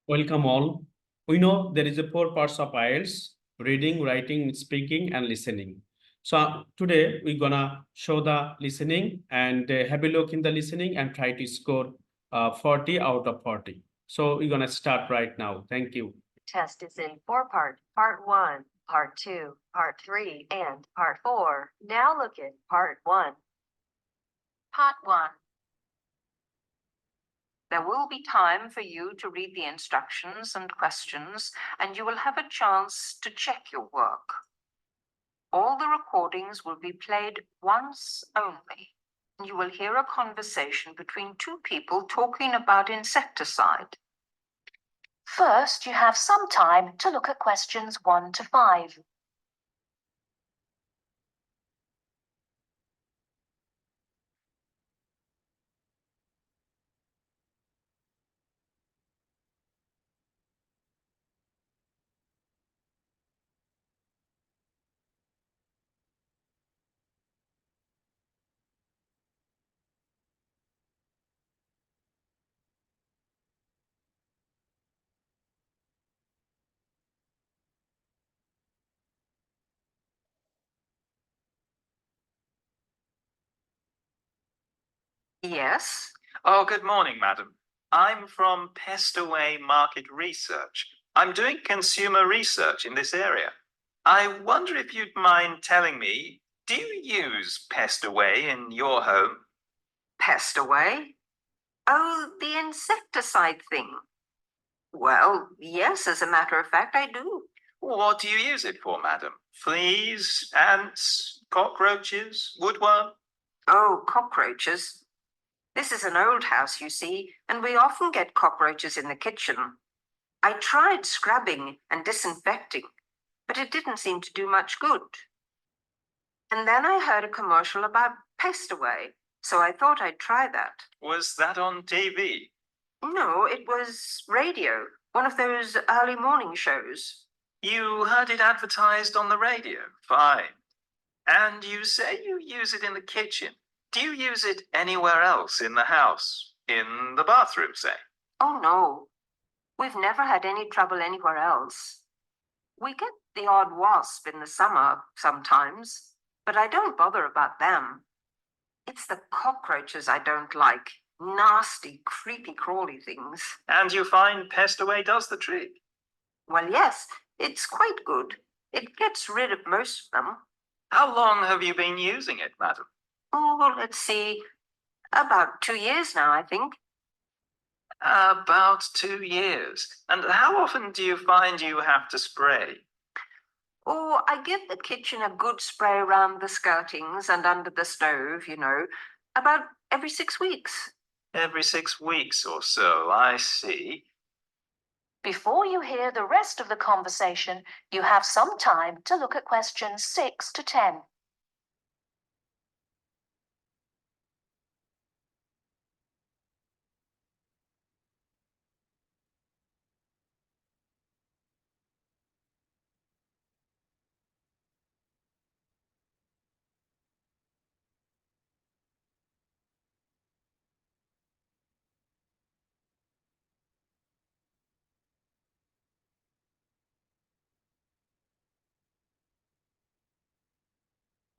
Welcome all. We know there is a four parts of IELTS: reading, writing, speaking, and listening. So today we're gonna show the listening and have a look in the listening and try to score 40 out of 40. So we're gonna start right now. Thank you. Test is in four parts: part 1, part 2, part 3, and part 4. Now look at part 1. Part 1. There will be time for you to read the instructions and questions, and you will have a chance to check your work. All the recordings will be played once only. You will hear a conversation between two people talking about insecticide. First, you have some time to look at questions 1 to 5. Yes? Oh, good morning, madam. I'm from Pestaway Market Research. I'm doing consumer research in this area. I wonder if you'd mind telling me, do you use Pestaway in your home? Pestaway? Oh, the insecticide thing. Well, yes, as a matter of fact, I do. What do you use it for, madam? Fleas, ants, cockroaches, woodworm? Oh, cockroaches. This is an old house, you see, and we often get cockroaches in the kitchen. I tried scrubbing and disinfecting, but it didn't seem to do much good. And then I heard a commercial about Pestaway, so I thought I'd try that. Was that on TV? No, it was radio, one of those early morning shows. You heard it advertised on the radio? Fine. And you say you use it in the kitchen. Do you use it anywhere else in the house? In the bathroom, say? Oh, no. We've never had any trouble anywhere else. We get the odd wasp in the summer sometimes, but I don't bother about them. It's the cockroaches I don't like. Nasty, creepy, crawly things. And you find Pestaway does the trick? Well, yes, it's quite good. It gets rid of most of them. How long have you been using it, madam? Oh, let's see. About 2 years now, I think. About 2 years. And how often do you find you have to spray? Oh, I give the kitchen a good spray around the skirtings and under the stove, about every 6 weeks. Every 6 weeks or so, I see. Before you hear the rest of the conversation, you have some time to look at questions 6 to 10.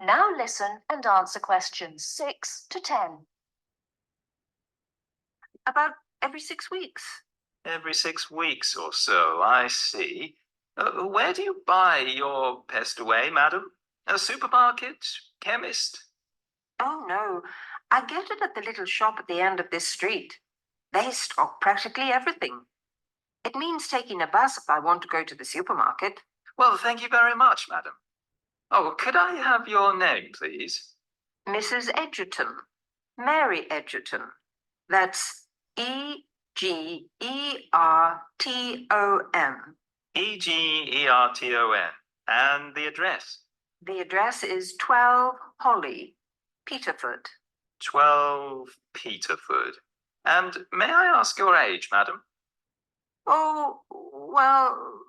Now listen and answer questions 6 to 10. About every 6 weeks. Every 6 weeks or so, I see. Where do you buy your Pestaway, madam? A supermarket? Chemist? Oh, no. I get it at the little shop at the end of this street. They stock practically everything. It means taking a bus if I want to go to the supermarket. Well, thank you very much, madam. Oh, could I have your name, please? Mrs. Edgerton. Mary Edgerton. That's Egerton. Egerton. And the address? The address is 12 Holly, Peterford. 12 Peterford. And may I ask your age, madam? Oh, well,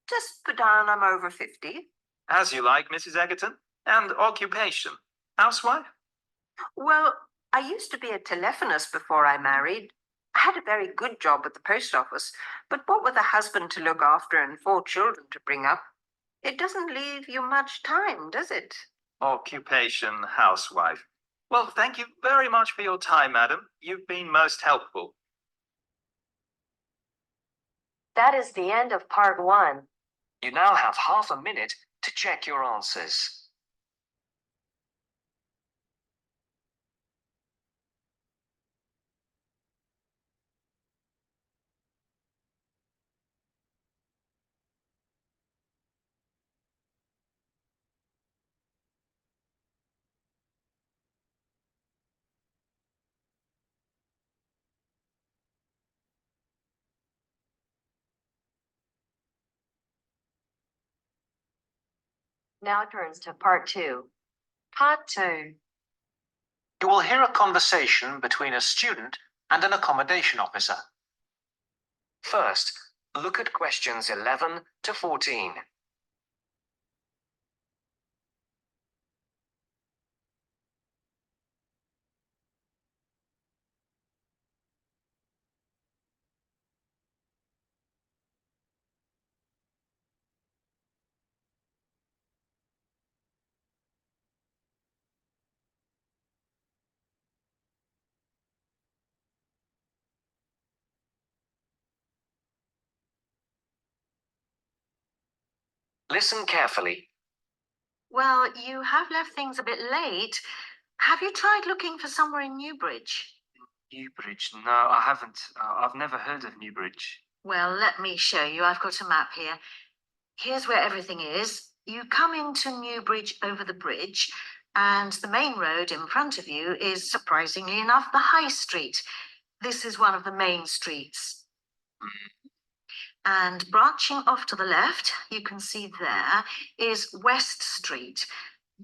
just put down I'm over 50. As you like, Mrs. Egerton. And occupation? Housewife? Well, I used to be a telephonist before I married, I had a very good job at the post office, but what with a husband to look after and 4 children to bring up, it doesn't leave you much time, does it? Occupation housewife. Well, thank you very much for your time, madam. You've been most helpful. That is the end of part 1. You now have half a minute to check your answers. Now turns to part 2. Part 2. You will hear a conversation between a student and an accommodation officer. First, look at questions 11 to 14. Listen carefully. Well, you have left things a bit late. Have you tried looking for somewhere in Newbridge? Newbridge? No, I haven't. I've never heard of Newbridge. Well, let me show you. I've got a map here. Here's where everything is. You come into Newbridge over the bridge, and the main road in front of you is, surprisingly enough, the High Street. This is one of the main streets. And branching off to the left, you can see there is West Street.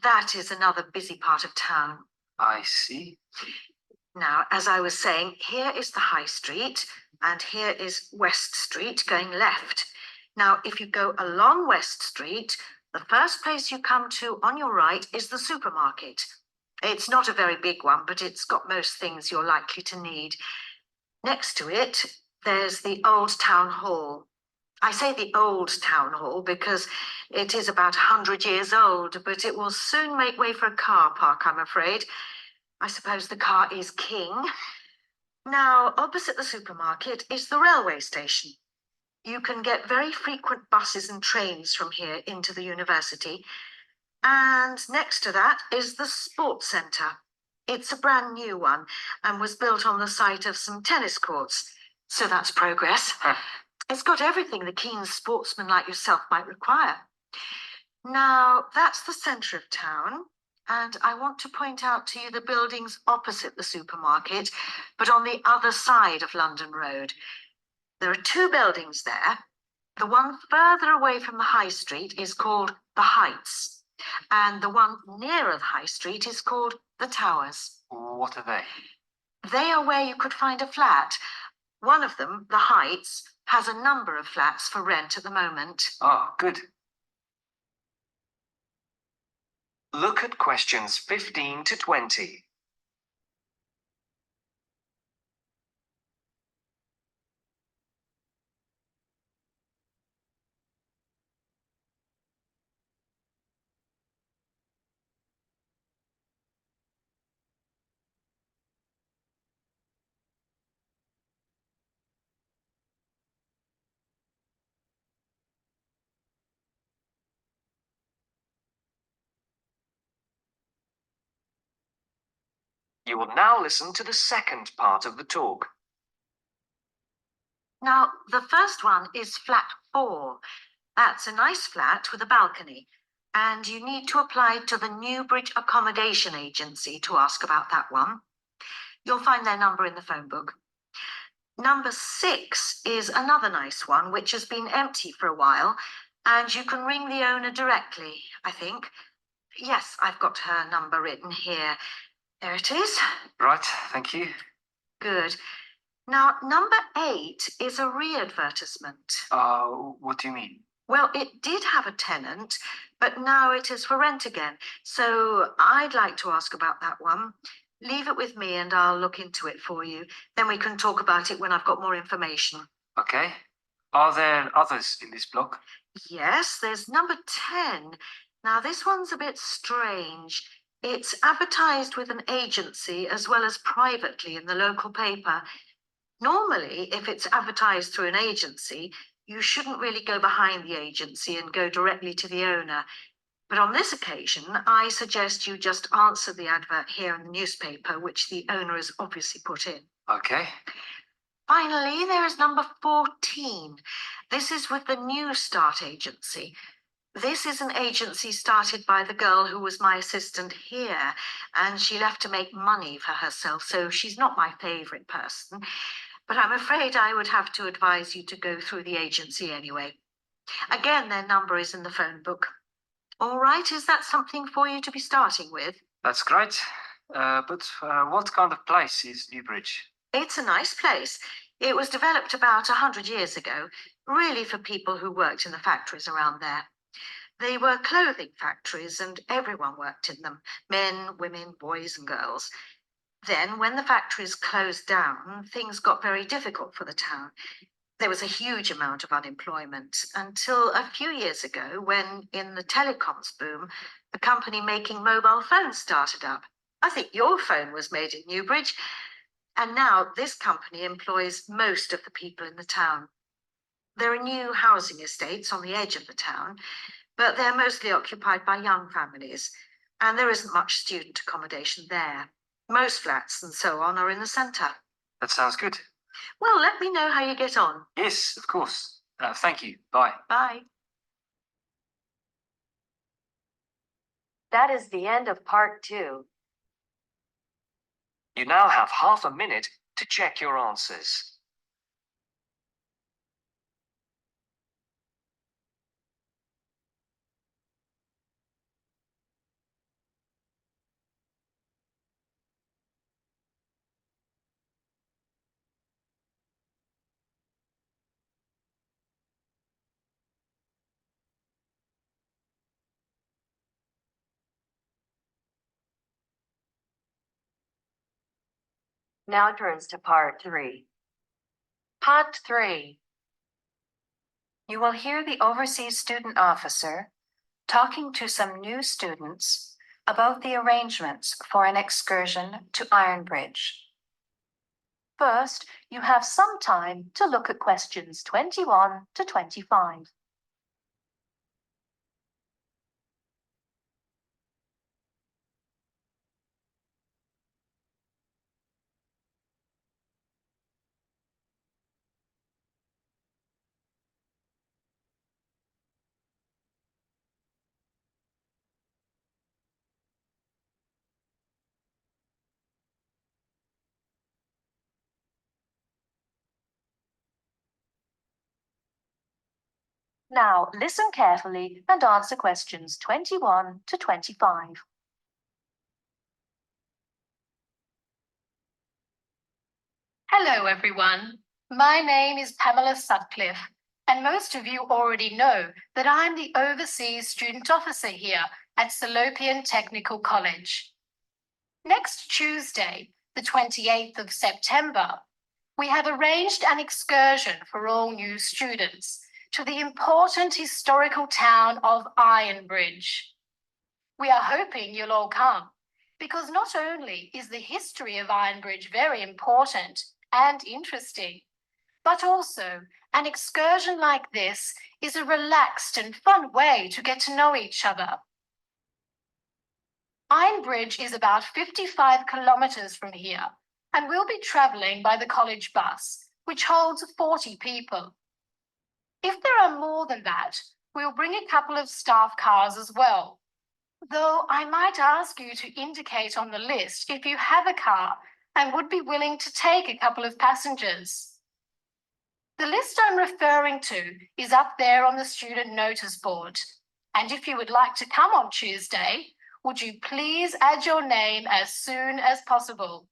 That is another busy part of town. I see. Now, as I was saying, here is the High Street, and here is West Street going left. Now, if you go along West Street, the first place you come to on your right is the supermarket. It's not a very big one, but it's got most things you're likely to need. Next to it, there's the Old Town Hall. I say the Old Town Hall because it is about 100 years old, but it will soon make way for a car park, I'm afraid. I suppose the car is king. Now, opposite the supermarket is the railway station. You can get very frequent buses and trains from here into the university. And next to that is the sports centre. It's a brand new one and was built on the site of some tennis courts. So that's progress. It's got everything the keen sportsman like yourself might require. Now, that's the centre of town. And I want to point out to you the buildings opposite the supermarket, but on the other side of London Road. There are 2 buildings there. The one further away from the High Street is called the Heights, and the one nearer the High Street is called the Towers. What are they? They are where you could find a flat. One of them, the Heights, has a number of flats for rent at the moment. Oh, good. Look at questions 15 to 20. You will now listen to the second part of the talk. Now, the first one is flat 4. That's a nice flat with a balcony, and you need to apply to the Newbridge Accommodation Agency to ask about that one. You'll find their number in the phone book. Number 6 is another nice one, which has been empty for a while, and you can ring the owner directly, I think. Yes, I've got her number written here. There it is. Right, thank you. Good. Now, number 8 is a re-advertisement. What do you mean? Well, it did have a tenant, but now it is for rent again. So I'd like to ask about that one. Leave it with me and I'll look into it for you. Then we can talk about it when I've got more information. Okay. Are there others in this block? Yes, there's number 10. Now, this one's a bit strange. It's advertised with an agency as well as privately in the local paper. Normally, if it's advertised through an agency, you shouldn't really go behind the agency and go directly to the owner. But on this occasion, I suggest you just answer the advert here in the newspaper, which the owner has obviously put in. Okay. Finally, there is number 14. This is with the New Start Agency. This is an agency started by the girl who was my assistant here, and she left to make money for herself, so she's not my favorite person. But I'm afraid I would have to advise you to go through the agency anyway. Again, their number is in the phone book. All right, is that something for you to be starting with? That's great. But what kind of place is Newbridge? It's a nice place. It was developed about 100 years ago, really for people who worked in the factories around there. They were clothing factories and everyone worked in them, men, women, boys and girls. Then, when the factories closed down, things got very difficult for the town. There was a huge amount of unemployment until a few years ago when, in the telecoms boom, a company making mobile phones started up. I think your phone was made in Newbridge. And now this company employs most of the people in the town. There are new housing estates on the edge of the town, but they're mostly occupied by young families, and there isn't much student accommodation there. Most flats and so on are in the centre. That sounds good. Well, let me know how you get on. Yes, of course. Thank you. Bye. Bye. That is the end of part 2. You now have half a minute to check your answers. Now turns to part 3. Part 3. You will hear the overseas student officer talking to some new students about the arrangements for an excursion to Ironbridge. First, you have some time to look at questions 21 to 25. Now, listen carefully and answer questions 21 to 25. Hello, everyone. My name is Pamela Sutcliffe, and most of you already know that I'm the overseas student officer here at Salopian Technical College. Next Tuesday, the 28th of September, we have arranged an excursion for all new students to the important historical town of Ironbridge. We are hoping you'll all come, because not only is the history of Ironbridge very important and interesting, but also an excursion like this is a relaxed and fun way to get to know each other. Ironbridge is about 55 kilometers from here, and we'll be traveling by the college bus, which holds 40 people. If there are more than that, we'll bring a couple of staff cars as well. Though I might ask you to indicate on the list if you have a car and would be willing to take a couple of passengers. The list I'm referring to is up there on the student notice board. And if you would like to come on Tuesday, would you please add your name as soon as possible?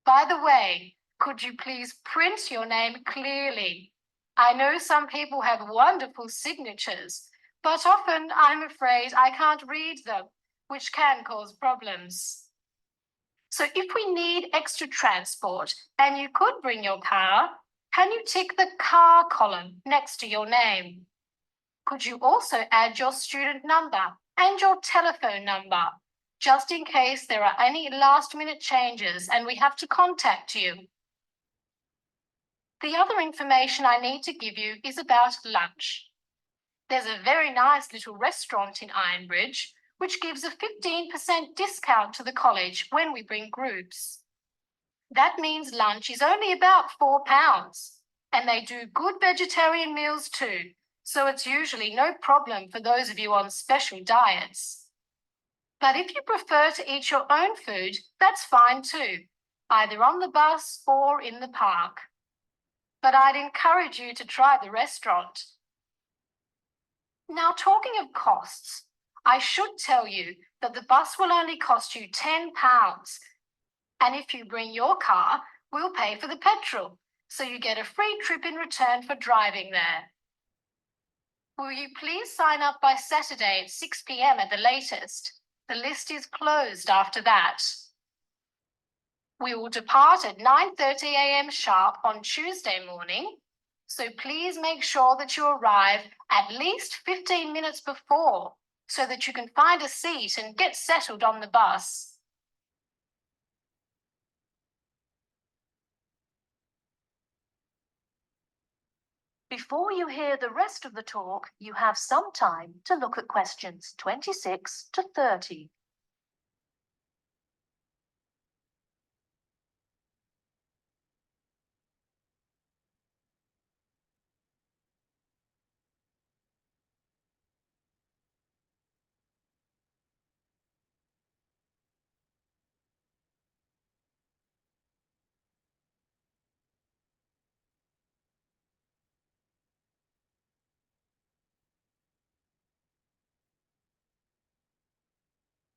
By the way, could you please print your name clearly? I know some people have wonderful signatures, but often I'm afraid I can't read them, which can cause problems. So if we need extra transport and you could bring your car, can you tick the car column next to your name? Could you also add your student number and your telephone number, just in case there are any last-minute changes and we have to contact you? The other information I need to give you is about lunch. There's a very nice little restaurant in Ironbridge, which gives a 15% discount to the college when we bring groups. That means lunch is only about £4, and they do good vegetarian meals too, so it's usually no problem for those of you on special diets. But if you prefer to eat your own food, that's fine too, either on the bus or in the park. But I'd encourage you to try the restaurant. Now, talking of costs, I should tell you that the bus will only cost you £10, and if you bring your car, we'll pay for the petrol, so you get a free trip in return for driving there. Will you please sign up by Saturday at 6 p.m. at the latest? The list is closed after that. We will depart at 9:30 a.m. sharp on Tuesday morning, so please make sure that you arrive at least 15 minutes before so that you can find a seat and get settled on the bus. Before you hear the rest of the talk, you have some time to look at questions 26 to 30.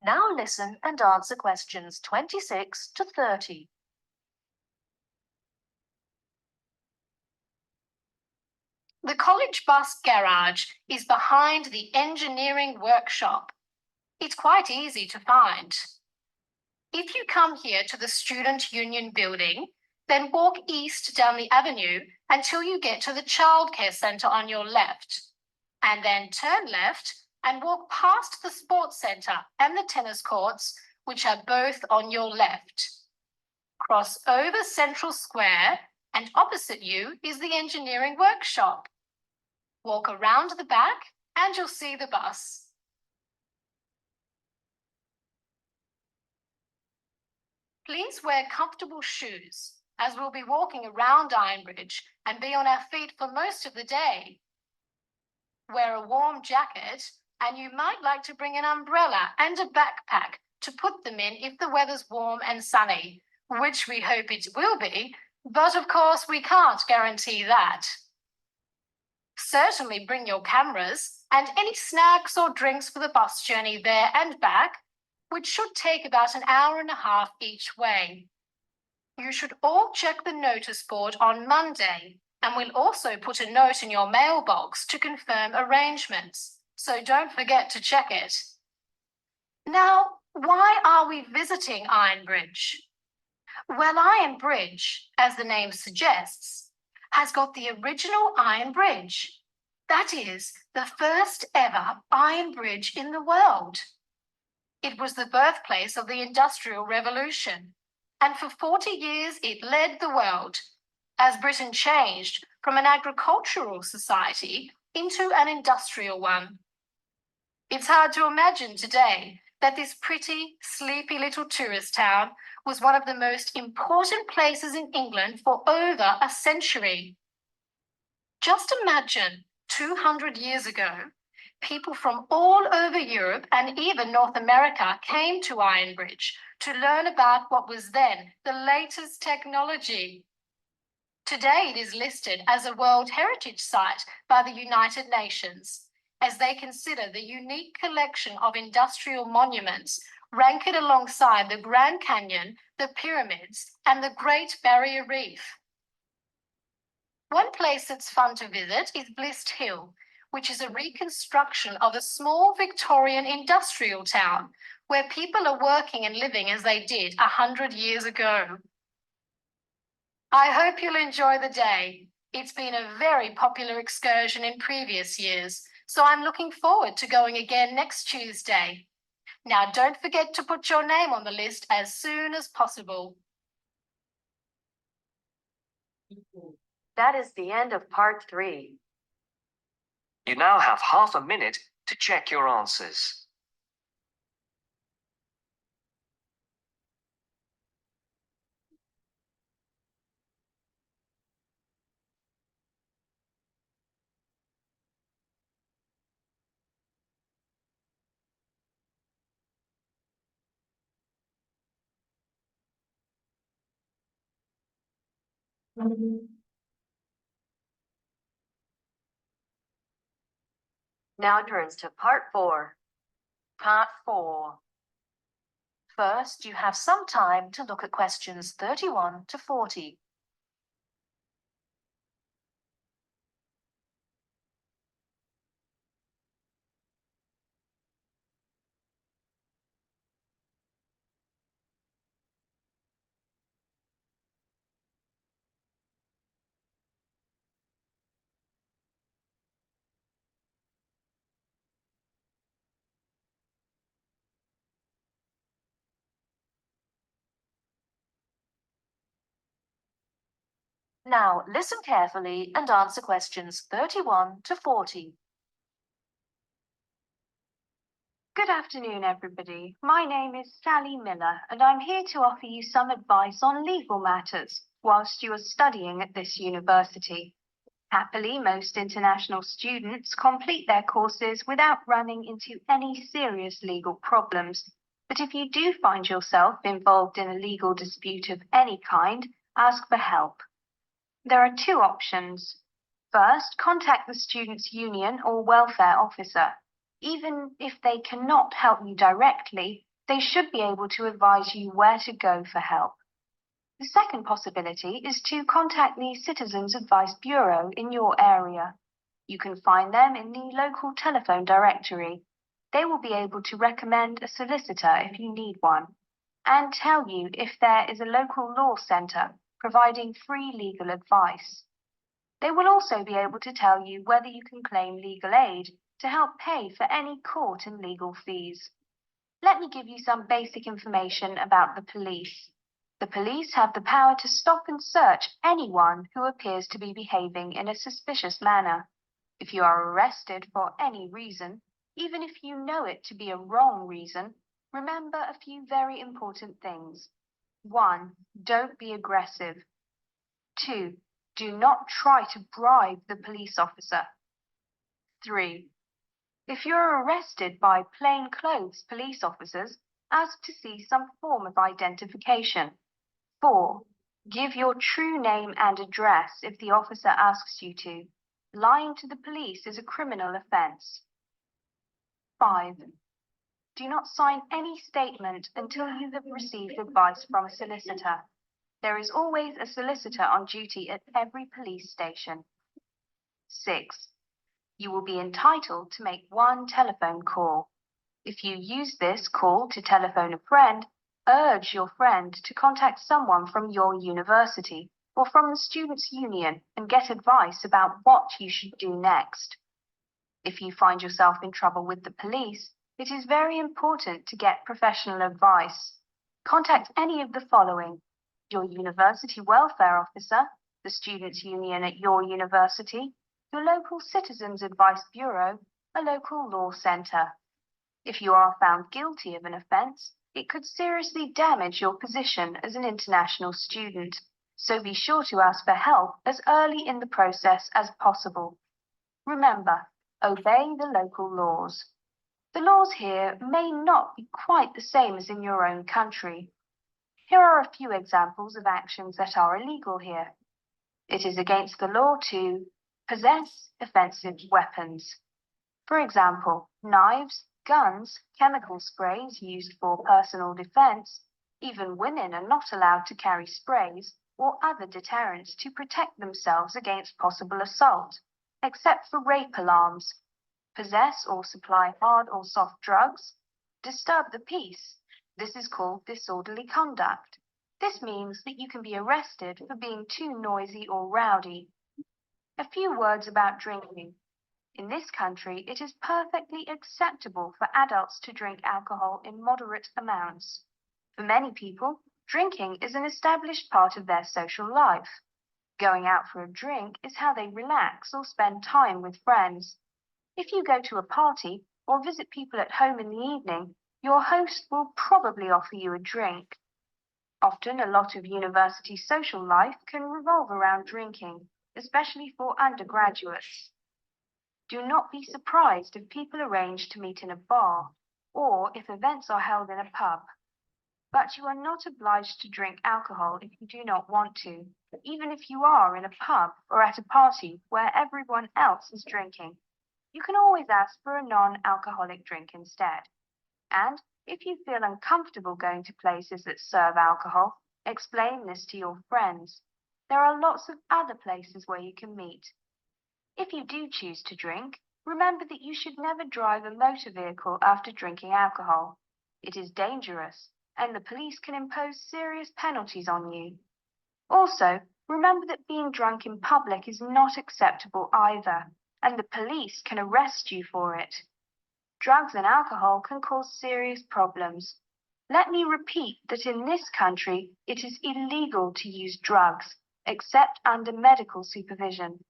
Now listen and answer questions 26 to 30. The college bus garage is behind the engineering workshop. It's quite easy to find. If you come here to the Student Union building, then walk east down the avenue until you get to the childcare centre on your left, and then turn left and walk past the sports centre and the tennis courts, which are both on your left. Cross over Central Square, and opposite you is the engineering workshop. Walk around the back and you'll see the bus. Please wear comfortable shoes, as we'll be walking around Ironbridge and be on our feet for most of the day. Wear a warm jacket, and you might like to bring an umbrella and a backpack to put them in if the weather's warm and sunny, which we hope it will be, but of course we can't guarantee that. Certainly bring your cameras and any snacks or drinks for the bus journey there and back, which should take about an hour and a half each way. You should all check the notice board on Monday, and we'll also put a note in your mailbox to confirm arrangements, so don't forget to check it. Now, why are we visiting Ironbridge? Well, Ironbridge, as the name suggests, has got the original iron bridge. That is, the first ever iron bridge in the world. It was the birthplace of the Industrial Revolution, and for 40 years it led the world, as Britain changed from an agricultural society into an industrial one. It's hard to imagine today that this pretty, sleepy little tourist town was one of the most important places in England for over a century. Just imagine 200 years ago, people from all over Europe and even North America came to Ironbridge to learn about what was then the latest technology. Today it is listed as a World Heritage Site by the United Nations, as they consider the unique collection of industrial monuments ranked alongside the Grand Canyon, the pyramids, and the Great Barrier Reef. One place that's fun to visit is Blist Hill, which is a reconstruction of a small Victorian industrial town where people are working and living as they did 100 years ago. I hope you'll enjoy the day. It's been a very popular excursion in previous years, so I'm looking forward to going again next Tuesday. Now, don't forget to put your name on the list as soon as possible. That is the end of part 3. You now have half a minute to check your answers. Now it turns to part 4. Part 4. First, you have some time to look at questions 31 to 40. Now, listen carefully and answer questions 31 to 40. Good afternoon, everybody. My name is Sally Miller, and I'm here to offer you some advice on legal matters whilst you are studying at this university. Happily, most international students complete their courses without running into any serious legal problems. But if you do find yourself involved in a legal dispute of any kind, ask for help. There are 2 options. First, contact the students' union or welfare officer. Even if they cannot help you directly, they should be able to advise you where to go for help. The second possibility is to contact the Citizens Advice Bureau in your area. You can find them in the local telephone directory. They will be able to recommend a solicitor if you need one, and tell you if there is a local law centre providing free legal advice. They will also be able to tell you whether you can claim legal aid to help pay for any court and legal fees. Let me give you some basic information about the police. The police have the power to stop and search anyone who appears to be behaving in a suspicious manner. If you are arrested for any reason, even if you know it to be a wrong reason, remember a few very important things. 1. Don't be aggressive. 2. Do not try to bribe the police officer. 3. If you're arrested by plainclothes police officers, ask to see some form of identification. 4. Give your true name and address if the officer asks you to. Lying to the police is a criminal offence. 5. Do not sign any statement until you have received advice from a solicitor. There is always a solicitor on duty at every police station. 6. You will be entitled to make 1 telephone call. If you use this call to telephone a friend, urge your friend to contact someone from your university or from the students' union and get advice about what you should do next. If you find yourself in trouble with the police, it is very important to get professional advice. Contact any of the following: your university welfare officer, the students' union at your university, your local Citizens Advice Bureau, a local law centre. If you are found guilty of an offence, it could seriously damage your position as an international student, so be sure to ask for help as early in the process as possible. Remember, obey the local laws. The laws here may not be quite the same as in your own country. Here are a few examples of actions that are illegal here. It is against the law to possess offensive weapons. For example, knives, guns, chemical sprays used for personal defense. Even women are not allowed to carry sprays or other deterrents to protect themselves against possible assault, except for rape alarms. Possess or supply hard or soft drugs. disturb the peace. This is called disorderly conduct. This means that you can be arrested for being too noisy or rowdy. A few words about drinking. In this country, it is perfectly acceptable for adults to drink alcohol in moderate amounts. For many people, drinking is an established part of their social life. Going out for a drink is how they relax or spend time with friends. If you go to a party or visit people at home in the evening, your host will probably offer you a drink. Often, a lot of university social life can revolve around drinking, especially for undergraduates. Do not be surprised if people arrange to meet in a bar or if events are held in a pub. But you are not obliged to drink alcohol if you do not want to, even if you are in a pub or at a party where everyone else is drinking. You can always ask for a non-alcoholic drink instead. And if you feel uncomfortable going to places that serve alcohol, explain this to your friends. There are lots of other places where you can meet. If you do choose to drink, remember that you should never drive a motor vehicle after drinking alcohol. It is dangerous, and the police can impose serious penalties on you. Also, remember that being drunk in public is not acceptable either, and the police can arrest you for it. Drugs and alcohol can cause serious problems. Let me repeat that in this country, it is illegal to use drugs, except under medical supervision.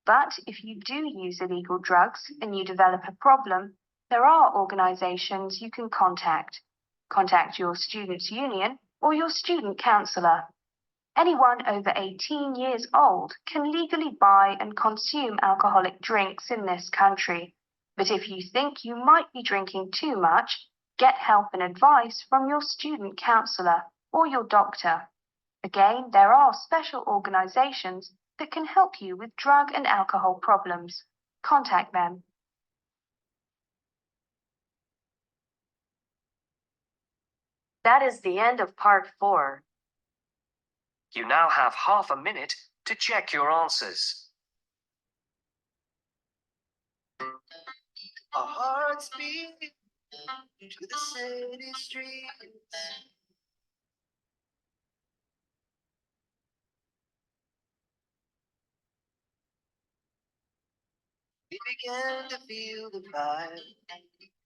But if you do use illegal drugs and you develop a problem, there are organizations you can contact. Contact your students' union or your student counselor. Anyone over 18 years old can legally buy and consume alcoholic drinks in this country. But if you think you might be drinking too much, get help and advice from your student counselor or your doctor. Again, there are special organizations that can help you with drug and alcohol problems. Contact them. That is the end of part 4. You now have half a minute to check your answers. Our hearts beat to the city streets. We began to feel the vibe.